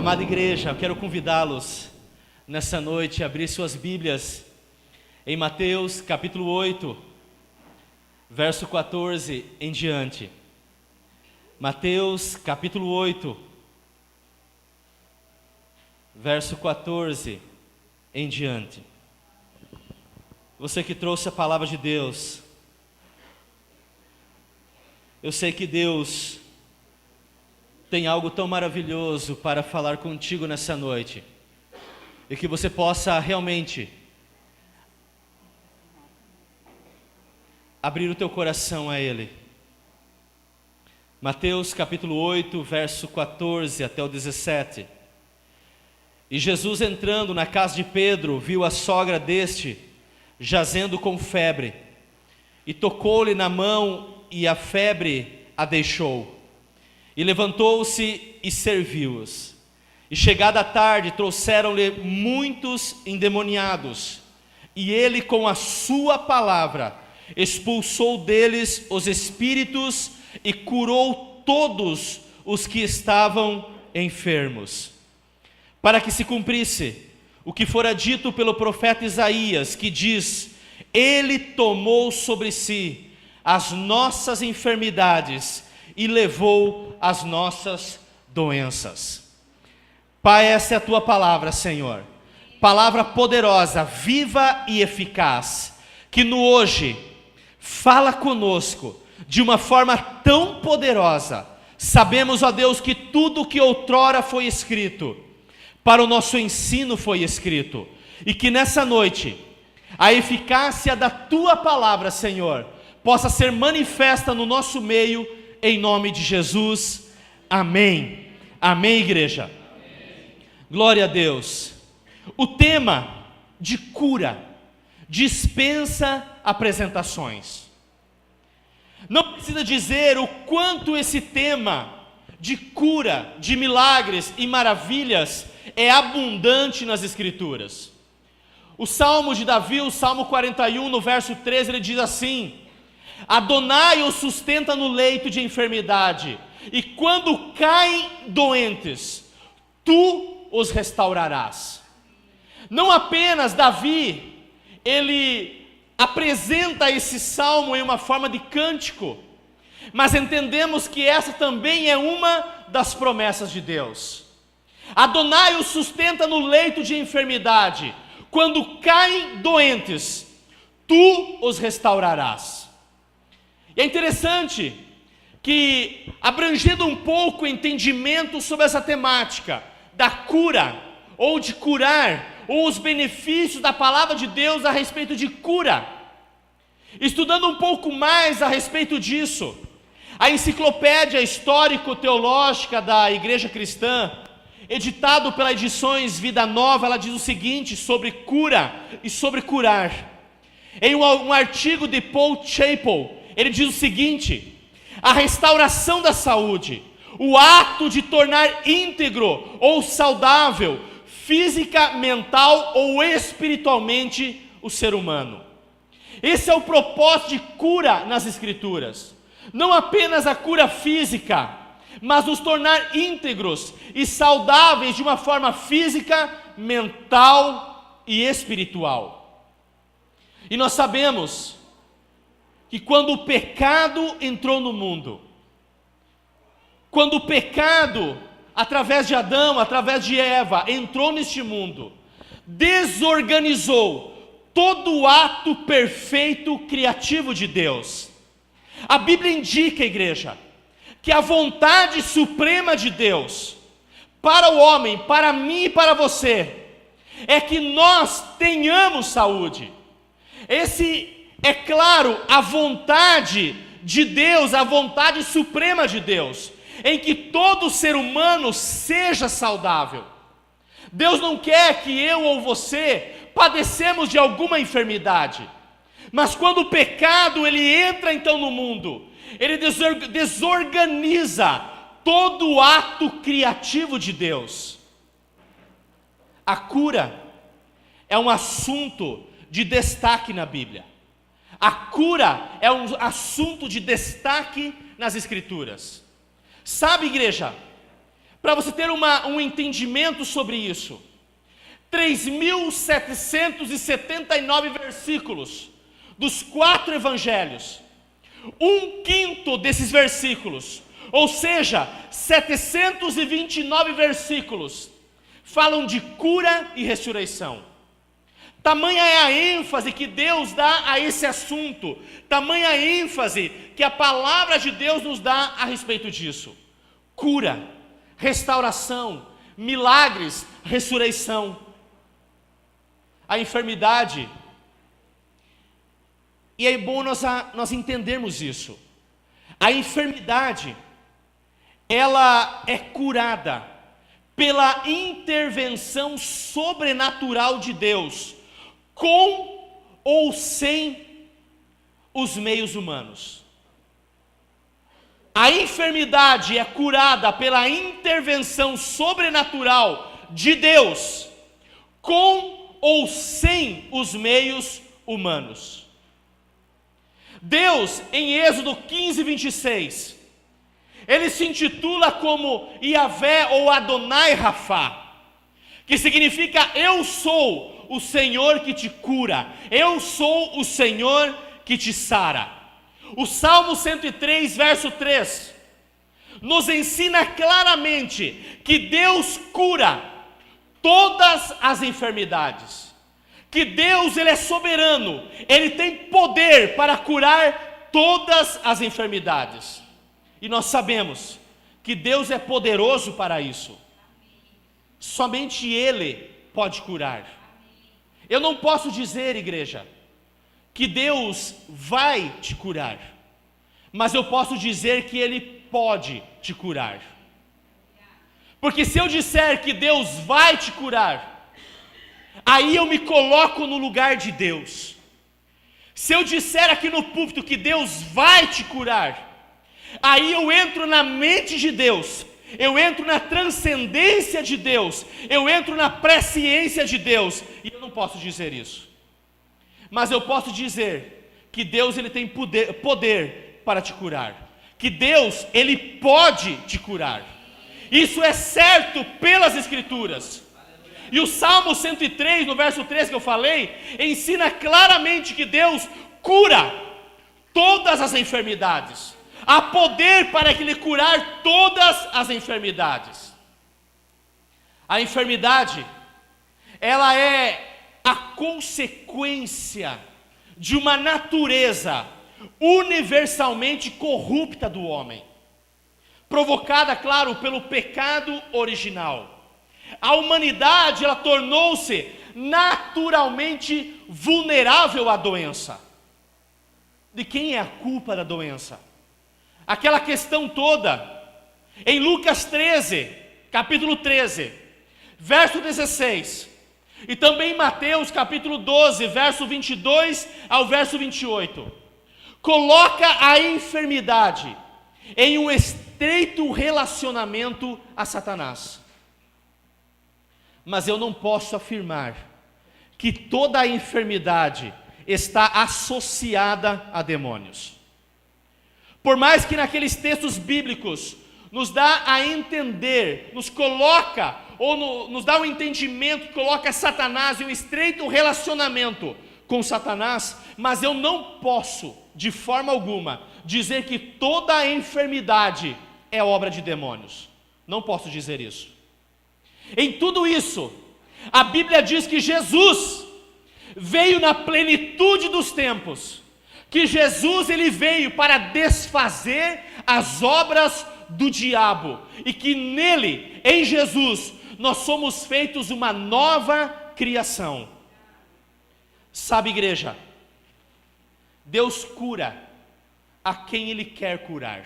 Amada igreja, eu quero convidá-los nessa noite a abrir suas Bíblias em Mateus capítulo 8, verso 14 em diante. Mateus capítulo 8, verso 14 em diante. Você que trouxe a palavra de Deus, eu sei que Deus tem algo tão maravilhoso para falar contigo nessa noite, e que você possa realmente abrir o teu coração a Ele. Mateus capítulo 8, verso 14 até o 17. E Jesus, entrando na casa de Pedro, viu a sogra deste jazendo com febre, e tocou-lhe na mão, e a febre a deixou. E levantou-se e serviu-os. E chegada a tarde, trouxeram-lhe muitos endemoniados, e ele com a sua palavra expulsou deles os espíritos e curou todos os que estavam enfermos, para que se cumprisse o que fora dito pelo profeta Isaías, que diz: Ele tomou sobre si as nossas enfermidades e levou as nossas doenças. Pai, essa é a tua palavra, Senhor, palavra poderosa, viva e eficaz, que no hoje fala conosco de uma forma tão poderosa. Sabemos, ó Deus, que tudo que outrora foi escrito para o nosso ensino foi escrito, e que nessa noite a eficácia da tua palavra, Senhor, possa ser manifesta no nosso meio, em nome de Jesus. Amém. Amém, igreja. Amém. Glória a Deus. O tema de cura dispensa apresentações. Não precisa dizer o quanto esse tema de cura, de milagres e maravilhas é abundante nas Escrituras. O Salmo de Davi, o Salmo 41, no verso 13, ele diz assim: Adonai os sustenta no leito de enfermidade, e quando caem doentes, tu os restaurarás. Não apenas Davi, ele apresenta esse salmo em uma forma de cântico, mas entendemos que essa também é uma das promessas de Deus. Adonai os sustenta no leito de enfermidade, quando caem doentes, tu os restaurarás. E é interessante que, abrangendo um pouco o entendimento sobre essa temática da cura, ou de curar, ou os benefícios da palavra de Deus a respeito de cura, estudando um pouco mais a respeito disso, a enciclopédia histórico-teológica da Igreja Cristã, editado pela Edições Vida Nova, ela diz o seguinte sobre cura e sobre curar. Em um artigo de Paul Chappell, ele diz o seguinte: a restauração da saúde, o ato de tornar íntegro ou saudável, física, mental ou espiritualmente o ser humano. Esse é o propósito de cura nas Escrituras. Não apenas a cura física, mas nos tornar íntegros e saudáveis de uma forma física, mental e espiritual. E nós sabemos que quando o pecado entrou no mundo, quando o pecado, através de Adão, através de Eva, entrou neste mundo, desorganizou todo o ato perfeito criativo de Deus. A Bíblia indica, igreja, que a vontade suprema de Deus para o homem, para mim e para você, é que nós tenhamos saúde. Esse é claro, a vontade de Deus, a vontade suprema de Deus, em que todo ser humano seja saudável. Deus não quer que eu ou você padecemos de alguma enfermidade, mas quando o pecado ele entra então no mundo, ele desorganiza todo o ato criativo de Deus. A cura é um assunto de destaque na Bíblia. A cura é um assunto de destaque nas Escrituras. Sabe, igreja, Para você ter um entendimento sobre isso, 3.779 versículos dos 4 evangelhos, 1/5 desses versículos, ou seja, 729 versículos, falam de cura e ressurreição. Tamanha é a ênfase que Deus dá a esse assunto, tamanha a ênfase que a palavra de Deus nos dá a respeito disso. Cura, restauração, milagres, ressurreição. A enfermidade, e é bom nós entendermos isso, a enfermidade, ela é curada pela intervenção sobrenatural de Deus, com ou sem os meios humanos. A enfermidade é curada pela intervenção sobrenatural de Deus, com ou sem os meios humanos. Deus, em Êxodo 15:26, ele se intitula como Yahvé ou Adonai Rafá, que significa eu sou o Senhor que te cura, eu sou o Senhor que te sara. O Salmo 103, verso 3, nos ensina claramente que Deus cura todas as enfermidades, que Deus, ele é soberano, ele tem poder para curar todas as enfermidades, e nós sabemos que Deus é poderoso para isso, somente Ele pode curar. Eu não posso dizer, igreja, que Deus vai te curar, mas eu posso dizer que Ele pode te curar, porque se eu disser que Deus vai te curar, aí eu me coloco no lugar de Deus. Se eu disser aqui no púlpito que Deus vai te curar, aí eu entro na mente de Deus, eu entro na transcendência de Deus, eu entro na presciência de Deus, e eu não posso dizer isso. Mas eu posso dizer que Deus, ele tem poder para te curar, que Deus, ele pode te curar. Isso é certo pelas Escrituras. E o Salmo 103, no verso 3 que eu falei, ensina claramente que Deus cura todas as enfermidades. Há poder para Ele curar todas as enfermidades. A enfermidade, ela é a consequência de uma natureza universalmente corrupta do homem, provocada, claro, pelo pecado original. A humanidade, ela tornou-se naturalmente vulnerável à doença. De quem é a culpa da doença? Aquela questão toda, em Lucas 13, capítulo 13, verso 16, e também em Mateus capítulo 12, verso 22 ao verso 28, coloca a enfermidade em um estreito relacionamento a Satanás. Mas eu não posso afirmar que toda a enfermidade está associada a demônios. Por mais que naqueles textos bíblicos nos dá a entender, nos coloca, ou nos dá um entendimento que coloca Satanás em um estreito relacionamento com Satanás, mas eu não posso, de forma alguma, dizer que toda a enfermidade é obra de demônios. Não posso dizer isso. Em tudo isso, a Bíblia diz que Jesus veio na plenitude dos tempos, que Jesus, ele veio para desfazer as obras do diabo, e que nele, em Jesus, nós somos feitos uma nova criação. Sabe, igreja, Deus cura a quem Ele quer curar.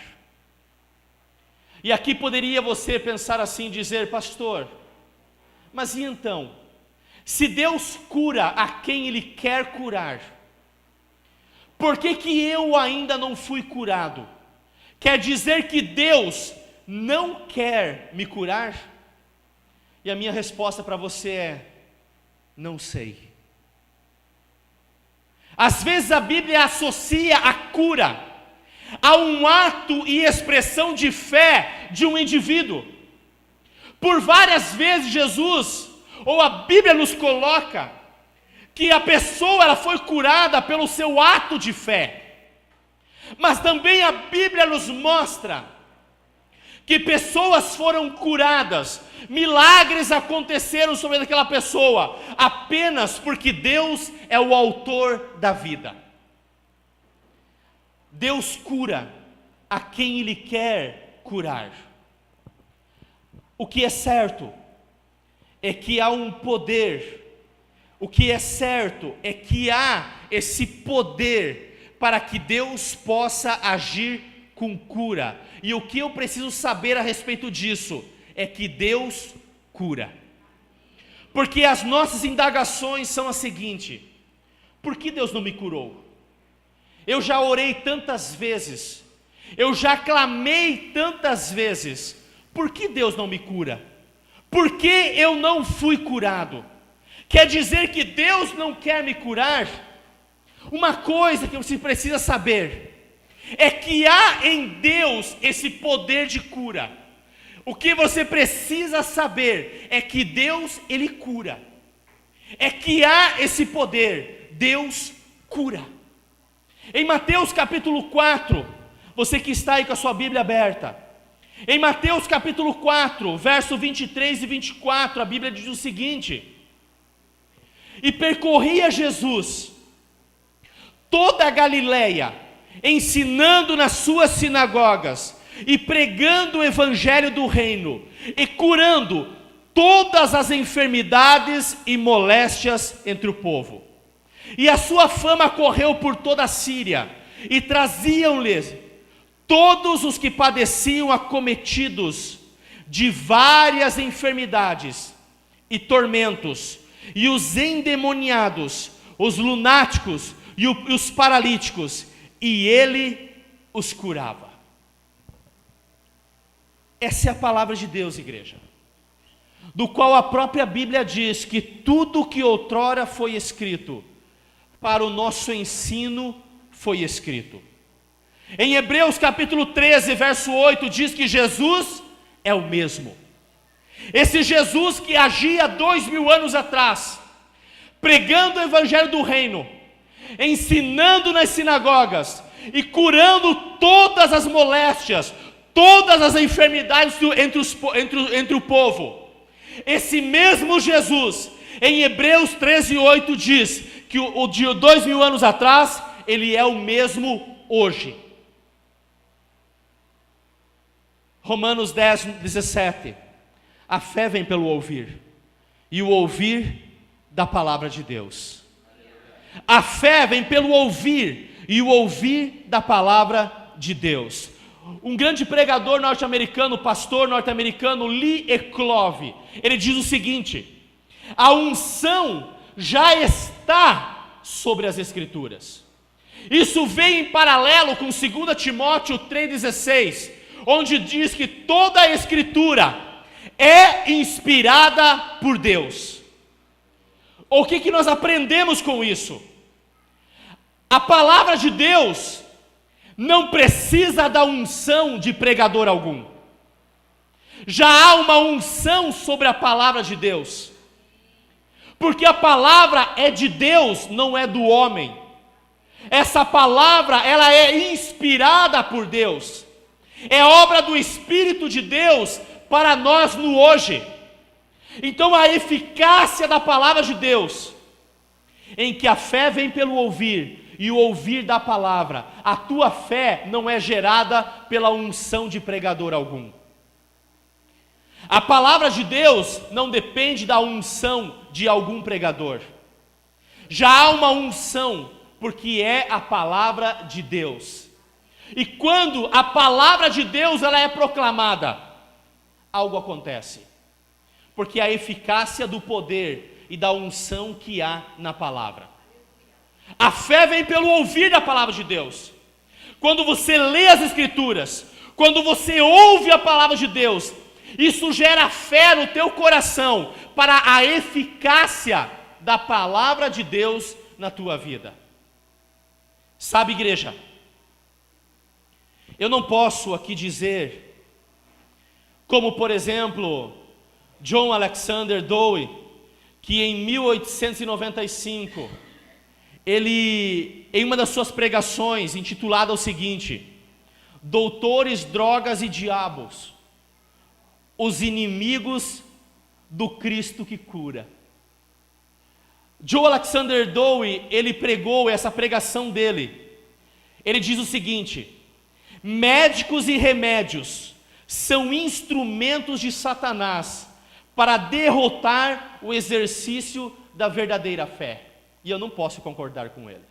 E aqui poderia você pensar assim, dizer: pastor, mas e então? Se Deus cura a quem Ele quer curar, por que que eu ainda não fui curado? Quer dizer que Deus não quer me curar? E a minha resposta para você é: não sei. Às vezes a Bíblia associa a cura a um ato e expressão de fé de um indivíduo. Por várias vezes Jesus, ou a Bíblia nos coloca, que a pessoa ela foi curada pelo seu ato de fé. Mas também a Bíblia nos mostra que pessoas foram curadas, milagres aconteceram sobre aquela pessoa, apenas porque Deus é o autor da vida. Deus cura a quem Ele quer curar. O que é certo é que há um poder, o que é certo é que há esse poder para que Deus possa agir com cura. E o que eu preciso saber a respeito disso é que Deus cura. Porque as nossas indagações são as seguintes: por que Deus não me curou? Eu já orei tantas vezes, eu já clamei tantas vezes, por que Deus não me cura? Por que eu não fui curado? Quer dizer que Deus não quer me curar? Uma coisa que você precisa saber é que há em Deus esse poder de cura. O que você precisa saber é que Deus, Ele cura. É que há esse poder, Deus cura. Em Mateus capítulo 4, você que está aí com a sua Bíblia aberta, em Mateus capítulo 4, verso 23 e 24, a Bíblia diz o seguinte: e percorria Jesus toda a Galileia, ensinando nas suas sinagogas e pregando o evangelho do reino e curando todas as enfermidades e moléstias entre o povo. E a sua fama correu por toda a Síria, e traziam-lhe todos os que padeciam acometidos de várias enfermidades e tormentos, e os endemoniados, os lunáticos e os paralíticos, e ele os curava. Essa é a palavra de Deus, igreja, do qual a própria Bíblia diz que tudo que outrora foi escrito, para o nosso ensino foi escrito. Em Hebreus capítulo 13, verso 8, diz que Jesus é o mesmo. Esse Jesus que agia 2000 anos atrás, pregando o evangelho do reino, ensinando nas sinagogas e curando todas as moléstias, todas as enfermidades entre o povo. Esse mesmo Jesus, em Hebreus 13, 8, diz que o de 2000 anos atrás, Ele é o mesmo hoje. Romanos 10, 17, a fé vem pelo ouvir, e o ouvir da palavra de Deus. A fé vem pelo ouvir, e o ouvir da palavra de Deus. Um grande pregador norte-americano, pastor norte-americano, Lee Eclove, ele diz o seguinte: a unção já está sobre as Escrituras. Isso vem em paralelo com 2 Timóteo 3,16, onde diz que toda a Escritura é inspirada por Deus. O que nós aprendemos com isso? A palavra de Deus não precisa da unção de pregador algum. Já há uma unção sobre a palavra de Deus, porque a palavra é de Deus, não é do homem. Essa palavra, ela é inspirada por Deus, é obra do Espírito de Deus para nós no hoje. Então a eficácia da palavra de Deus, em que a fé vem pelo ouvir, e o ouvir da palavra, a tua fé não é gerada pela unção de pregador algum. A palavra de Deus não depende da unção de algum pregador. Já há uma unção, porque é a palavra de Deus. E quando a palavra de Deus ela é proclamada, algo acontece. Porque a eficácia do poder e da unção que há na palavra. A fé vem pelo ouvir da palavra de Deus. Quando você lê as Escrituras, quando você ouve a palavra de Deus, isso gera fé no teu coração para a eficácia da palavra de Deus na tua vida. Sabe, igreja, eu não posso aqui dizer, como por exemplo, John Alexander Dowie, que em 1895, ele, em uma das suas pregações, intitulada o seguinte: Doutores, Drogas e Diabos, os inimigos do Cristo que cura. John Alexander Dowie, ele pregou essa pregação dele. Ele diz o seguinte: médicos e remédios são instrumentos de Satanás para derrotar o exercício da verdadeira fé. E eu não posso concordar com ele.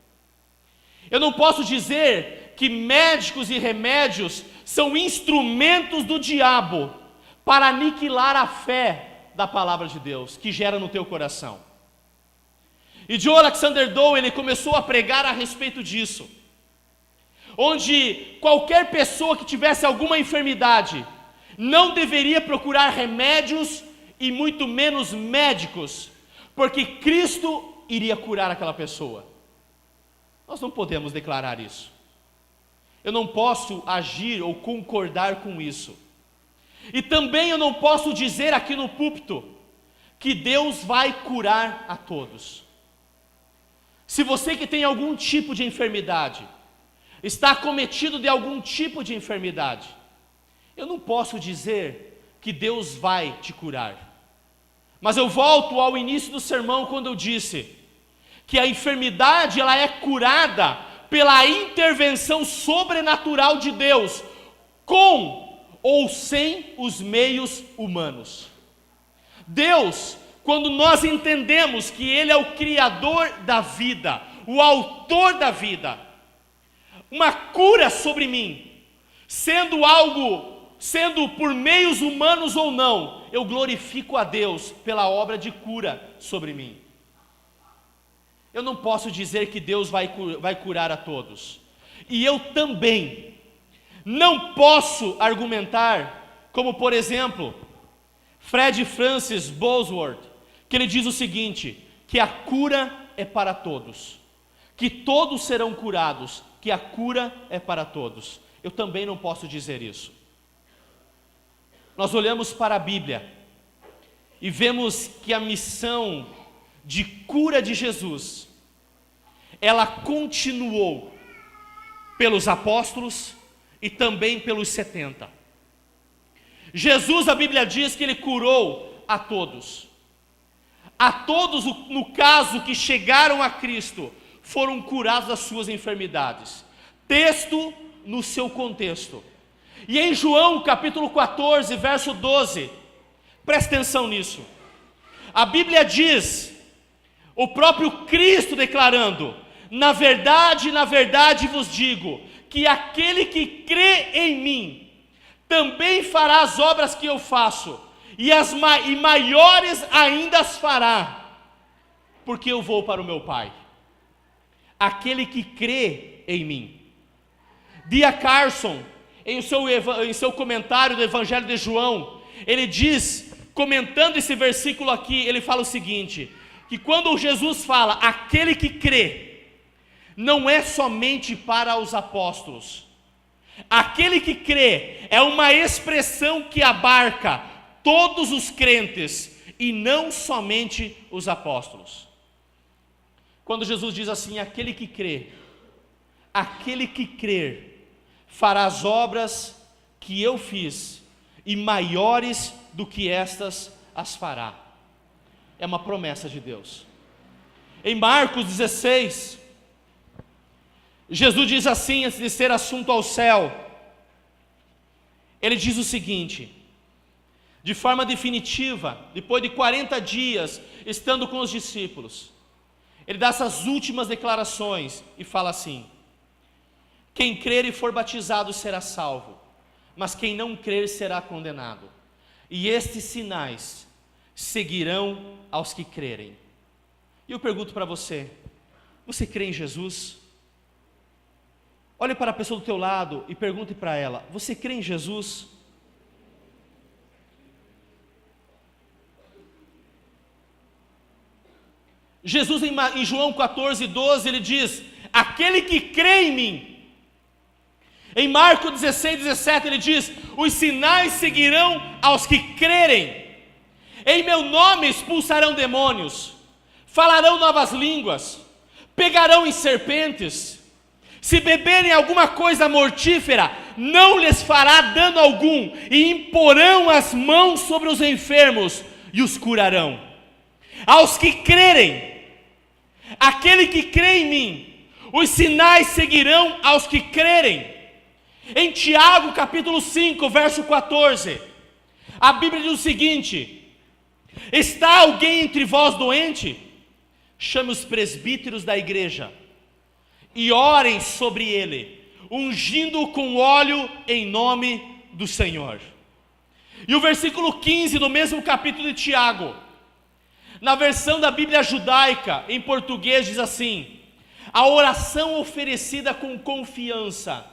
Eu não posso dizer que médicos e remédios são instrumentos do diabo para aniquilar a fé da palavra de Deus que gera no teu coração. E John Alexander Dowie, ele começou a pregar a respeito disso, onde qualquer pessoa que tivesse alguma enfermidade não deveria procurar remédios e muito menos médicos, porque Cristo iria curar aquela pessoa. Nós não podemos declarar isso. Eu não posso agir ou concordar com isso. E também eu não posso dizer aqui no púlpito que Deus vai curar a todos. Se você que tem algum tipo de enfermidade, está acometido de algum tipo de enfermidade, eu não posso dizer que Deus vai te curar. Mas eu volto ao início do sermão, quando eu disse que a enfermidade ela é curada pela intervenção sobrenatural de Deus, com ou sem os meios humanos. Deus, quando nós entendemos que Ele é o Criador da vida, o Autor da vida, uma cura sobre mim, sendo por meios humanos ou não, eu glorifico a Deus pela obra de cura sobre mim. Eu não posso dizer que Deus vai curar a todos. E eu também não posso argumentar, como por exemplo, Fred Francis Bosworth, que ele diz o seguinte, que a cura é para todos, que todos serão curados, que a cura é para todos. Eu também não posso dizer isso. Nós olhamos para a Bíblia e vemos que a missão de cura de Jesus, ela continuou pelos apóstolos e também pelos 70. Jesus, a Bíblia diz que Ele curou a todos. A todos, no caso, que chegaram a Cristo, foram curados das suas enfermidades. Texto no seu contexto. E em João capítulo 14, verso 12, presta atenção nisso. A Bíblia diz, o próprio Cristo declarando: na verdade vos digo, que aquele que crê em mim, também fará as obras que eu faço, e maiores ainda as fará, porque eu vou para o meu Pai. Aquele que crê em mim. D.A. Carson, em seu comentário do Evangelho de João, ele diz, comentando esse versículo aqui, ele fala o seguinte, que quando Jesus fala, aquele que crê, não é somente para os apóstolos. Aquele que crê é uma expressão que abarca todos os crentes e não somente os apóstolos. Quando Jesus diz assim, aquele que crer, fará as obras que eu fiz, e maiores do que estas as fará. É uma promessa de Deus. Em Marcos 16, Jesus diz assim, antes de ser assunto ao céu, Ele diz o seguinte, de forma definitiva, depois de 40 dias, estando com os discípulos, Ele dá essas últimas declarações, e fala assim, quem crer e for batizado será salvo, mas quem não crer será condenado. E estes sinais seguirão aos que crerem. E eu pergunto para você, você crê em Jesus? Olhe para a pessoa do teu lado e pergunte para ela, você crê em Jesus? Jesus em João 14, 12, ele diz, aquele que crê em mim. Em Marcos 16, 17, ele diz, os sinais seguirão aos que crerem. Em meu nome expulsarão demônios, falarão novas línguas, pegarão em serpentes. Se beberem alguma coisa mortífera, não lhes fará dano algum, e imporão as mãos sobre os enfermos e os curarão. Aos que crerem, aquele que crê em mim, os sinais seguirão aos que crerem. Em Tiago capítulo 5, verso 14, a Bíblia diz o seguinte: está alguém entre vós doente? Chame os presbíteros da igreja e orem sobre ele, ungindo-o com óleo em nome do Senhor. E o versículo 15 do mesmo capítulo de Tiago, na versão da Bíblia judaica, em português, diz assim: a oração oferecida com confiança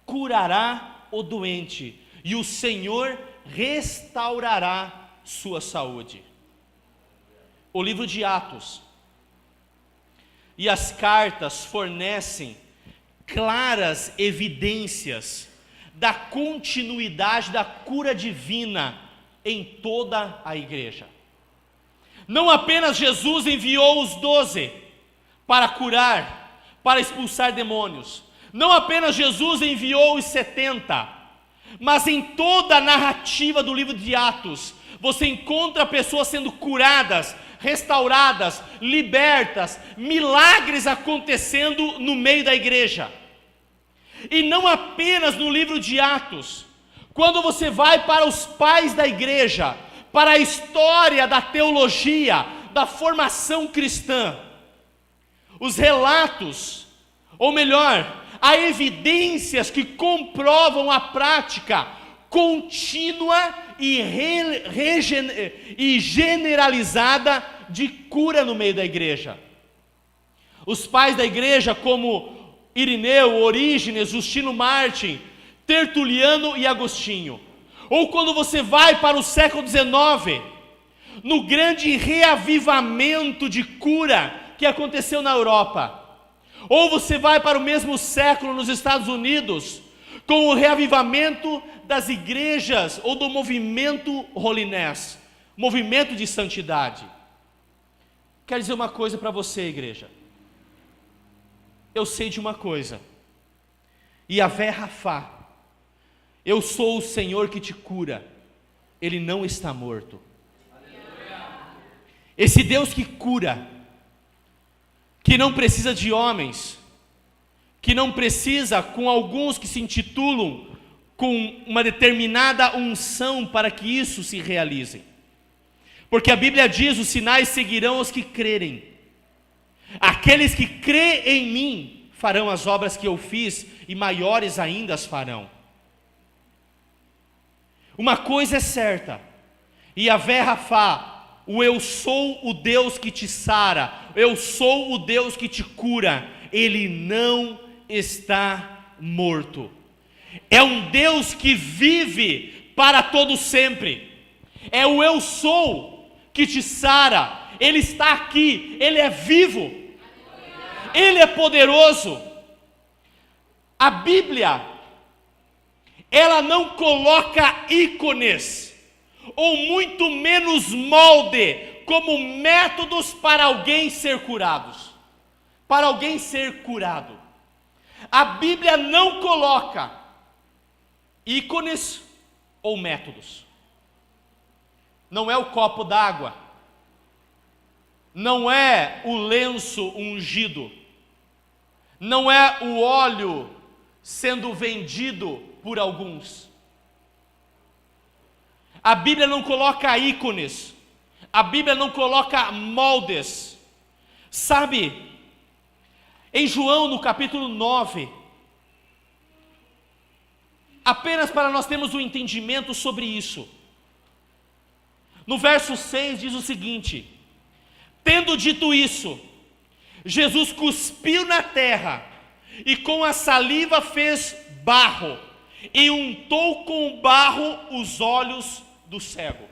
curará o doente, e o Senhor restaurará sua saúde. O livro de Atos e as cartas fornecem claras evidências da continuidade da cura divina em toda a igreja. Não apenas Jesus enviou os 12 para curar, para expulsar demônios. Não apenas Jesus enviou os 70, mas em toda a narrativa do livro de Atos, você encontra pessoas sendo curadas, restauradas, libertas, milagres acontecendo no meio da igreja. E não apenas no livro de Atos. Quando você vai para os pais da igreja, para a história da teologia, da formação cristã, os relatos, ou melhor, há evidências que comprovam a prática contínua e generalizada de cura no meio da igreja. Os pais da igreja, como Irineu, Orígenes, Justino Mártir, Tertuliano e Agostinho. Ou quando você vai para o século XIX, no grande reavivamento de cura que aconteceu na Europa. Ou você vai para o mesmo século nos Estados Unidos, com o reavivamento das igrejas, ou do movimento holiness, movimento de santidade. Quero dizer uma coisa para você, igreja. Eu sei de uma coisa: Yahvé Rafá, eu sou o Senhor que te cura, Ele não está morto. Esse Deus que cura, que não precisa de homens, que não precisa com alguns que se intitulam com uma determinada unção para que isso se realize. Porque a Bíblia diz: os sinais seguirão os que crerem. Aqueles que crêem em mim farão as obras que eu fiz, e maiores ainda as farão. Uma coisa é certa: Yahvé Rafá, o eu sou o Deus que te sara, eu sou o Deus que te cura, Ele não está morto. É um Deus que vive para todo sempre. É o eu sou que te sara. Ele está aqui, Ele é vivo, Ele é poderoso. A Bíblia, ela não coloca ícones, ou muito menos molde, como métodos para alguém ser curados, para alguém ser curado. A Bíblia não coloca ícones ou métodos. Não é o copo d'água, não é o lenço ungido, não é o óleo sendo vendido por alguns. A Bíblia não coloca ícones, a Bíblia não coloca moldes. Sabe, em João no capítulo 9, apenas para nós termos um entendimento sobre isso, no verso 6 diz o seguinte: tendo dito isso, Jesus cuspiu na terra, e com a saliva fez barro, e untou com o barro os olhos do cego.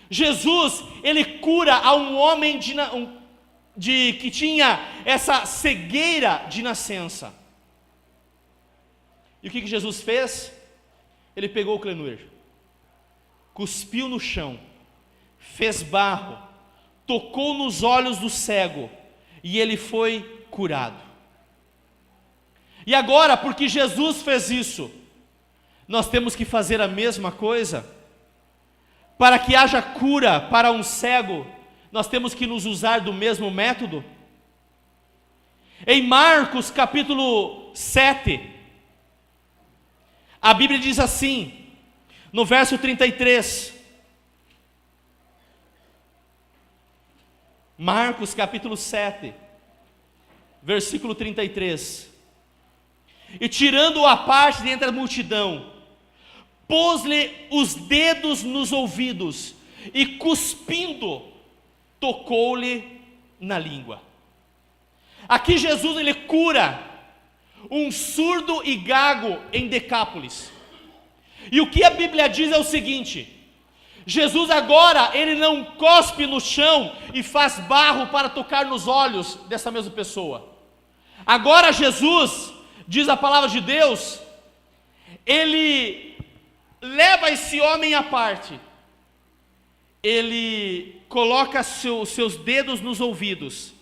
Jesus, ele cura a um homem que tinha essa cegueira de nascença. E o que Jesus fez? Ele pegou o clenuir, cuspiu no chão fez barro, tocou nos olhos do cego, e ele foi curado. E agora, porque Jesus fez isso, nós temos que fazer a mesma coisa? Para que haja cura para um cego, nós temos que nos usar do mesmo método? Em Marcos capítulo 7, a Bíblia diz assim, no verso 33, Marcos capítulo 7, versículo 33, e tirando-o à parte dentre a multidão, pôs-lhe os dedos nos ouvidos, e cuspindo, tocou-lhe na língua. Aqui Jesus ele cura um surdo e gago em Decápolis. E o que a Bíblia diz é o seguinte: Jesus agora, ele não cospe no chão e faz barro para tocar nos olhos dessa mesma pessoa. Agora Jesus, diz a palavra de Deus, ele leva esse homem à parte, ele coloca seus dedos nos ouvidos,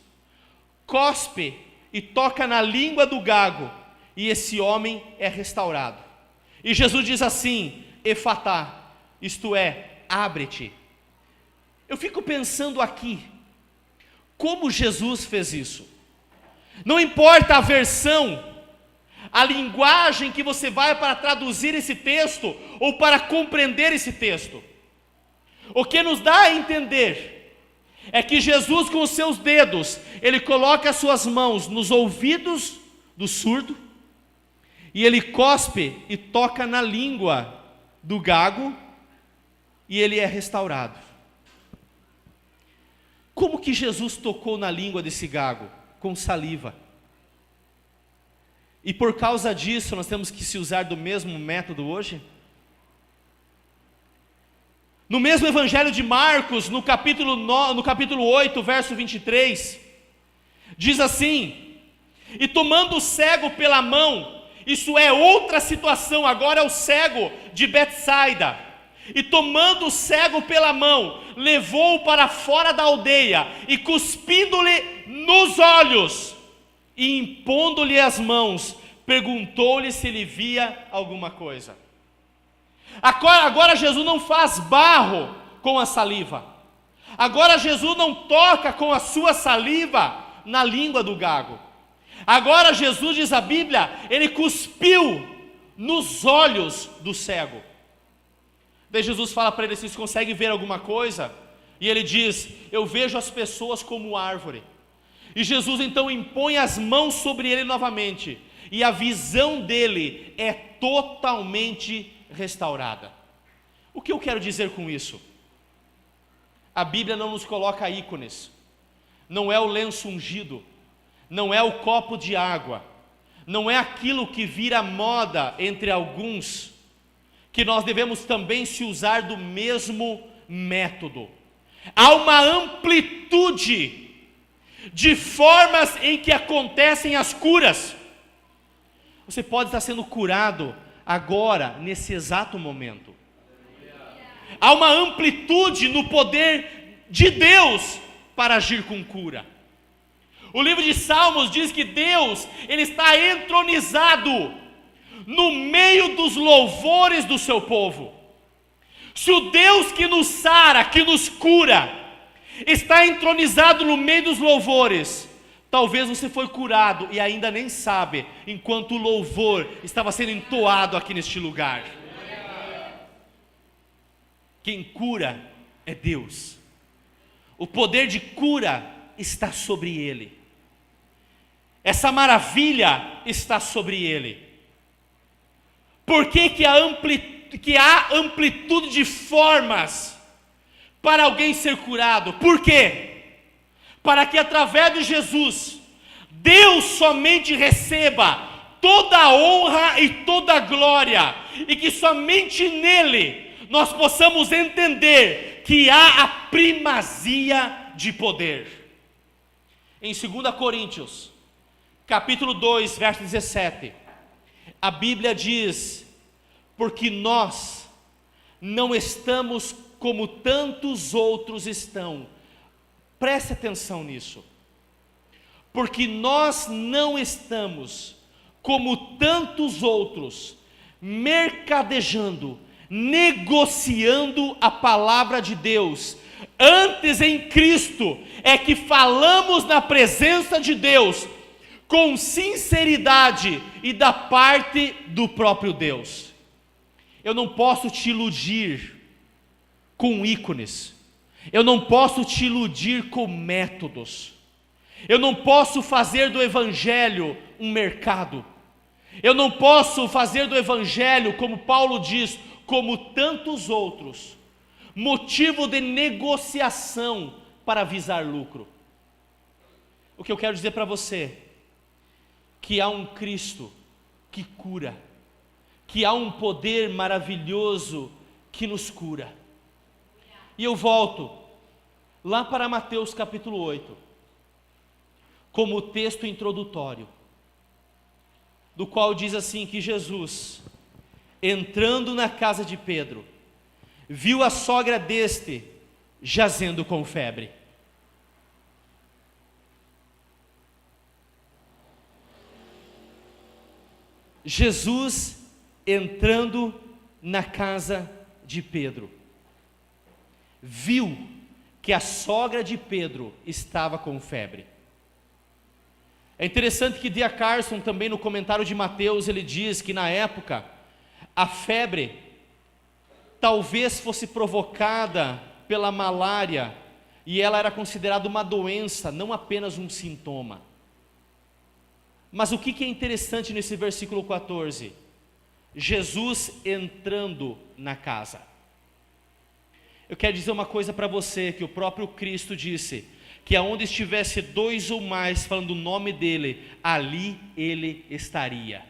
cospe e toca na língua do gago, e esse homem é restaurado. E Jesus diz assim, efatá, isto é, abre-te. Eu fico pensando aqui, como Jesus fez isso. Não importa a versão, a linguagem que você vai para traduzir esse texto, ou para compreender esse texto. O que nos dá a entender é que Jesus com os seus dedos, ele coloca as suas mãos nos ouvidos do surdo, e ele cospe e toca na língua do gago, e ele é restaurado. Como que Jesus tocou na língua desse gago? Com saliva. E por causa disso nós temos que se usar do mesmo método hoje? No mesmo evangelho de Marcos, no capítulo 8, verso 23, diz assim, e tomando o cego pela mão, isso é outra situação, agora é o cego de Betsaida, e tomando o cego pela mão, levou-o para fora da aldeia, e cuspindo-lhe nos olhos, e impondo-lhe as mãos, perguntou-lhe se ele via alguma coisa. Agora Jesus não faz barro com a saliva. Agora Jesus não toca com a sua saliva na língua do gago. Agora Jesus, diz a Bíblia, ele cuspiu nos olhos do cego. Daí Jesus fala para ele, vocês conseguem ver alguma coisa? E ele diz, eu vejo as pessoas como árvore. E Jesus então impõe as mãos sobre ele novamente, e a visão dele é totalmente restaurada. O que eu quero dizer com isso? A Bíblia não nos coloca ícones, não é o lenço ungido, não é o copo de água, não é aquilo que vira moda entre alguns, que nós devemos também se usar do mesmo método. Há uma amplitude de formas em que acontecem as curas. Você pode estar sendo curado agora, nesse exato momento. Há uma amplitude no poder de Deus para agir com cura. O livro de Salmos diz que Deus, ele está entronizado no meio dos louvores do seu povo. Se o Deus que nos sara, que nos cura, está entronizado no meio dos louvores, talvez você foi curado e ainda nem sabe, enquanto o louvor estava sendo entoado aqui neste lugar. Quem cura é Deus. O poder de cura está sobre ele. Essa maravilha está sobre ele. Por que há amplitude de formas para alguém ser curado? Por quê? Para que através de Jesus, Deus somente receba toda a honra e toda a glória, e que somente nele nós possamos entender que há a primazia de poder. Em 2 Coríntios, capítulo 2, verso 17, a Bíblia diz, porque nós não estamos como tantos outros estão. Preste atenção nisso. Porque nós não estamos, como tantos outros, mercadejando, negociando a palavra de Deus. Antes, em Cristo, é que falamos na presença de Deus, com sinceridade e da parte do próprio Deus. Eu não posso te iludir com ícones, eu não posso te iludir com métodos, eu não posso fazer do Evangelho um mercado, eu não posso fazer do Evangelho, como Paulo diz, como tantos outros, motivo de negociação para visar lucro. O que eu quero dizer para você, que há um Cristo que cura, que há um poder maravilhoso que nos cura. E eu volto lá para Mateus capítulo 8, como texto introdutório, do qual diz assim que Jesus, entrando na casa de Pedro, viu a sogra deste jazendo com febre. Jesus entrando na casa de Pedro, viu que a sogra de Pedro estava com febre. É interessante que D.A. Carson, também no comentário de Mateus, ele diz que na época, a febre talvez fosse provocada pela malária, e ela era considerada uma doença, não apenas um sintoma. Mas o que é interessante nesse versículo 14? Jesus entrando na casa. Eu quero dizer uma coisa para você, que o próprio Cristo disse, que aonde estivesse dois ou mais falando o nome dele, ali ele estaria.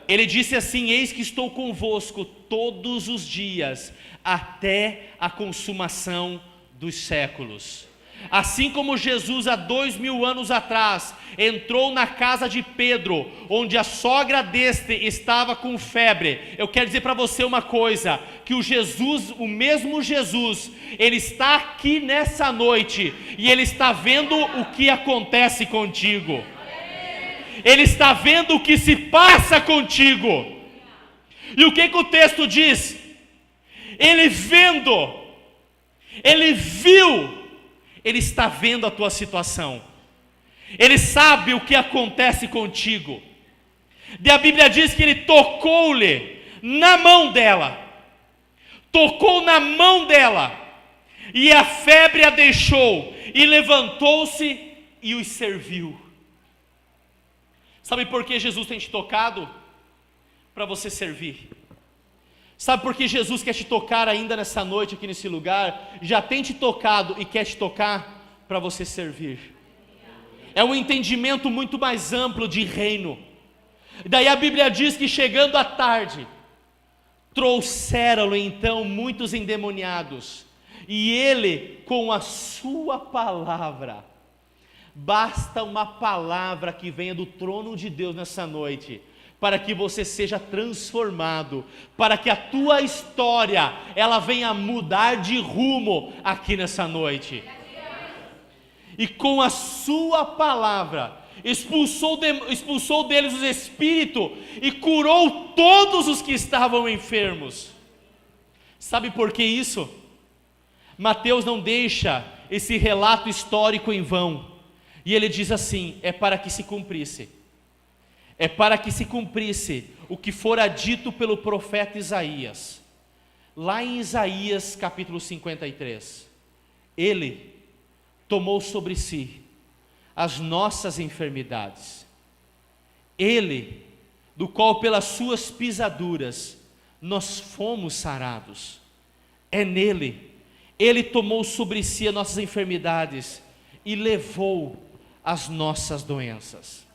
Ele disse assim: eis que estou convosco todos os dias, até a consumação dos séculos. Assim como Jesus há 2000 anos atrás entrou na casa de Pedro, onde a sogra deste estava com febre, eu quero dizer para você uma coisa, que o Jesus, o mesmo Jesus, ele está aqui nessa noite, e ele está vendo o que acontece contigo, ele está vendo o que se passa contigo. E o que o texto diz? Ele vendo, ele viu, ele está vendo a tua situação, ele sabe o que acontece contigo. E a Bíblia diz que ele tocou-lhe na mão dela, tocou na mão dela, e a febre a deixou, e levantou-se e os serviu. Sabe por que Jesus tem te tocado? Para você servir. Sabe por que Jesus quer te tocar ainda nessa noite, aqui nesse lugar? Já tem te tocado e quer te tocar para você servir. É um entendimento muito mais amplo de reino. Daí a Bíblia diz que chegando à tarde, trouxeram-lhe então muitos endemoniados, e ele com a sua palavra, basta uma palavra que venha do trono de Deus nessa noite, para que você seja transformado, para que a tua história, ela venha mudar de rumo aqui nessa noite. E com a sua palavra, expulsou deles os espíritos, e curou todos os que estavam enfermos. Sabe por que isso? Mateus não deixa esse relato histórico em vão, e ele diz assim: é para que se cumprisse. É para que se cumprisse o que fora dito pelo profeta Isaías, lá em Isaías capítulo 53, ele tomou sobre si as nossas enfermidades, ele, do qual pelas suas pisaduras nós fomos sarados, é nele, ele tomou sobre si as nossas enfermidades e levou as nossas doenças.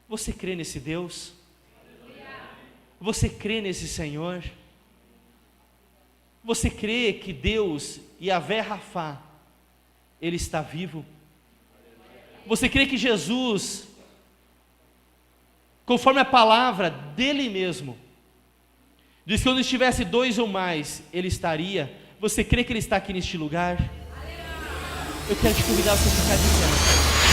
Você crê nesse Deus? Você crê nesse Senhor? Você crê que Deus, Yahvé Rafá, Ele está vivo? Você crê que Jesus, conforme a palavra dele mesmo, Diz que onde estivesse dois ou mais, Ele estaria. Você crê que Ele está aqui neste lugar? Eu quero te convidar a você ficar de pé.